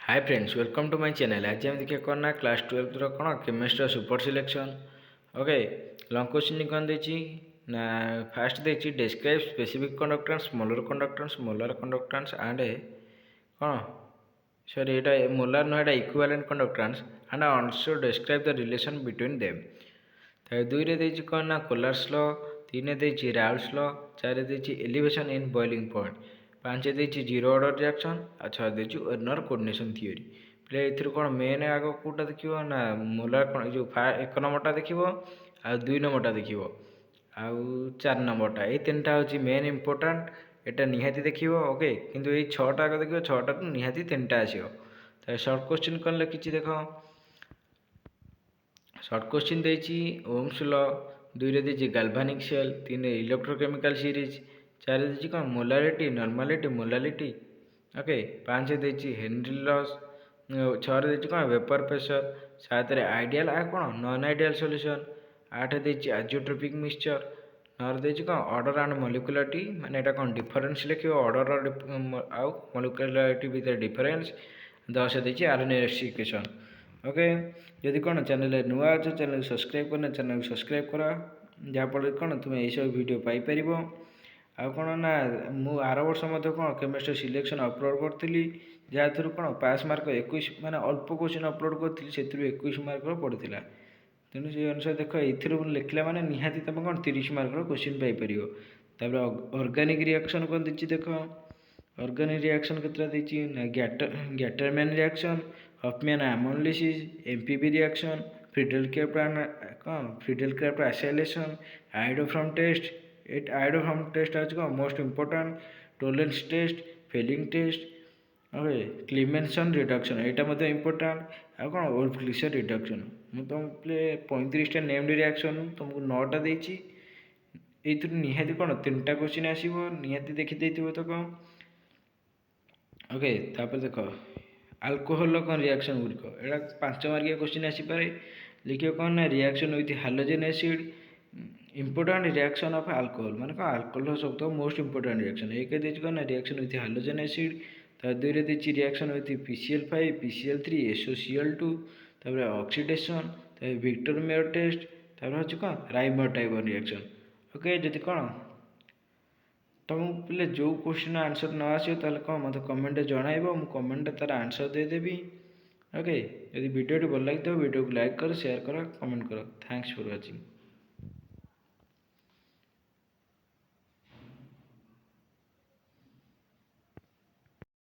Hi friends, welcome to my channel. आज हम देखिए करना क्लास 12 कौन chemistry super selection. Okay, long question कौन देची ना फास्ट देची describe specific conductance molar conductance and कौन सॉरी एटा मोलर नो एटा equivalent conductance and also describe the relation between them. तो दुई रे देची कौन ना कोलर्स लॉ, तीन रे देची राउल्स लॉ, चार रे देची एलिवेशन इन बॉइलिंग पॉइंट, पाँच देची जीरो ऑर्डर रिएक्शन और छः देची वर्नर कोऑर्डिनेशन थ्योरी। प्ले एथुर कौन मेन आग कौटा देखियो ना मोलर कौन जो एक नंबरटा देखियो आ दुई नंबरटा देखियो आउ चार नंबरटा ये तीनटा हूँ मेन इंपोर्टाट एटा निहाती देखियो। ओके, किंतु ये छटा आग देखियो छटा निहाती तीनटा आसियो। तो सर्ट क्वेश्चन कौन लिखी देख सर्ट क्वेश्चन देची ओम्स लॉ, दुई रे देची गाल्वानिक सेल, तीन इलेक्ट्रोकेमिकल सीरीज, चार देची कौन मोलारिटी नॉर्मालिटी मोलालिटी। ओके, पाँच देची हेनरी लॉस, छः देची कौन वेपर प्रेशर, सात आइडियल आ कौन नॉन आइडियल सॉल्यूशन, आठ देची आजियोट्रोपिक मिक्सचर, नौ देची कौन ऑर्डर एंड मॉलिक्युलरिटी माने एटा कौन डिफरेंस लिखियो ऑर्डर आउ मॉलिक्युलरिटी भितर डिफरेंस, दस देची आरएनए रेप्लिकेशन। ओके, जदि कौन चैनल नुआ अच्छे चैनल सब्सक्राइब करना चैनल सब्सक्राइब करा जहाँफल कौन तुम यही वीडियो पाइपर आ कौन ना मु आर वर्ष कौन केमिस्ट्री सिलेक्शन अपलोड करी जहाँ थ्रु कौन पास मार्क 21 माने अल्प क्वेश्चन अपलोड करी से 21 मार्क पड़ता। तेणु से अनुसार देख ये लिखला मैंने निहाती तुम कौन 30 mark question paper. Organic reaction कौन देती देख ऑर्गेनिक रिएक्शन केतटा देती Gattermann reaction, Hofmann ammonolysis, MPB reaction, Friedel Crafts acylation, iodoform test. Iodoform test आज कौन most important, Tollens test, Fehling test, okay Clemmensen reduction यहाँ इंपोर्टेंट आ कौन वोल्फ ग्लिसर रिडक्शन। मुझे तुमको 35टा नेम्ड रिएक्शन तुमको 9टा देती निहाती कौन 3टा क्वेश्चन आसो निहाती देखी तो कौन। ओके, तापर देख आल्कोहल कौन रिएक्शन गुड़िक एटा 5 मार्किया क्वेश्चन आसीपे लिखिए कौन ना reaction with hydrogen acid important reaction of alcohol माने कौन आल्कोहल सब तो मोस्ट इंपोर्टेंट रिएक्शन एक देती कौन ना रिएक्शन विथ हाइड्रोजन एसिड, दुई रे देती reaction with PCl5 PCl3 SOCl2, तापर ऑक्सीडेशन, विक्टर मेयर टेस्ट, तापर हूँ कौन राइमर टाइप रिएक्शन। ओके, जदि कौन तुम पे जो क्वेश्चन आंसर न आसो कौन मत कमेंट जन मु कमेंट तार आंसर देदेवी। ओके, यदि वीडियो भल लगी वीडियो को लाइक कर शेयर कर कमेंट कर। Thanks for watching.